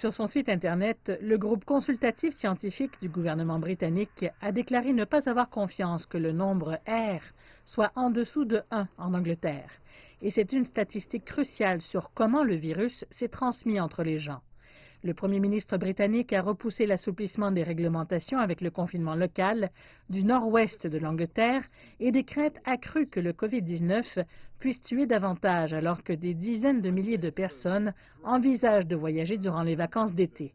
Sur son site Internet, le groupe consultatif scientifique du gouvernement britannique a déclaré ne pas avoir confiance que le nombre R soit en dessous de 1 en Angleterre. Et c'est une statistique cruciale sur comment le virus s'est transmis entre les gens. Le Premier ministre britannique a repoussé l'assouplissement des réglementations avec le confinement local du nord-ouest de l'Angleterre et des craintes accrues que le Covid-19 puisse tuer davantage alors que des dizaines de milliers de personnes envisagent de voyager durant les vacances d'été.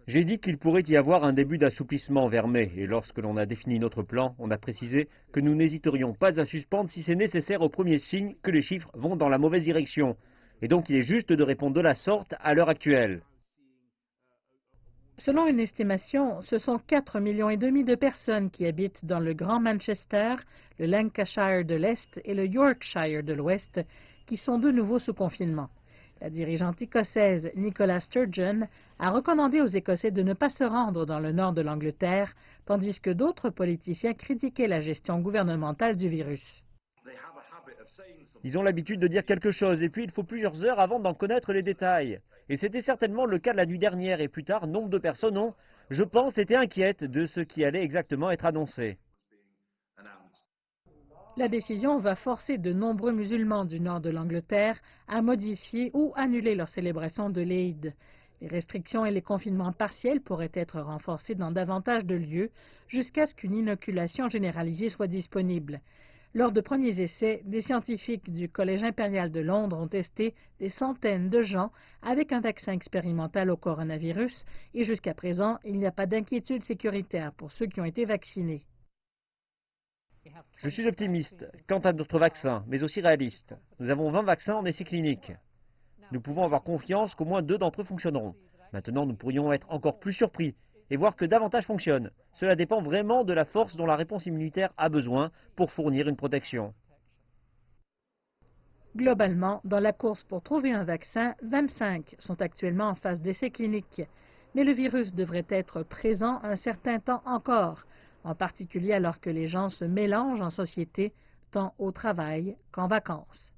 J'ai dit qu'il pourrait y avoir un début d'assouplissement vers mai et lorsque l'on a défini notre plan, on a précisé que nous n'hésiterions pas à suspendre si c'est nécessaire au premier signe que les chiffres vont dans la mauvaise direction. Et donc il est juste de répondre de la sorte à l'heure actuelle. Selon une estimation, ce sont 4,5 millions de personnes qui habitent dans le Grand Manchester, le Lancashire de l'Est et le Yorkshire de l'Ouest qui sont de nouveau sous confinement. La dirigeante écossaise Nicola Sturgeon a recommandé aux Écossais de ne pas se rendre dans le nord de l'Angleterre, tandis que d'autres politiciens critiquaient la gestion gouvernementale du virus. Ils ont l'habitude de dire quelque chose et puis il faut plusieurs heures avant d'en connaître les détails. Et c'était certainement le cas de la nuit dernière et plus tard, nombre de personnes ont, je pense, été inquiètes de ce qui allait exactement être annoncé. La décision va forcer de nombreux musulmans du nord de l'Angleterre à modifier ou annuler leur célébration de l'Eid. Les restrictions et les confinements partiels pourraient être renforcés dans davantage de lieux jusqu'à ce qu'une inoculation généralisée soit disponible. Lors de premiers essais, des scientifiques du Collège impérial de Londres ont testé des centaines de gens avec un vaccin expérimental au coronavirus et jusqu'à présent, il n'y a pas d'inquiétude sécuritaire pour ceux qui ont été vaccinés. Je suis optimiste quant à notre vaccin, mais aussi réaliste. Nous avons 20 vaccins en essai clinique. Nous pouvons avoir confiance qu'au moins 2 d'entre eux fonctionneront. Maintenant, nous pourrions être encore plus surpris et voir que davantage fonctionnent. Cela dépend vraiment de la force dont la réponse immunitaire a besoin pour fournir une protection. Globalement, dans la course pour trouver un vaccin, 25 sont actuellement en phase d'essai clinique. Mais le virus devrait être présent un certain temps encore, en particulier alors que les gens se mélangent en société, tant au travail qu'en vacances.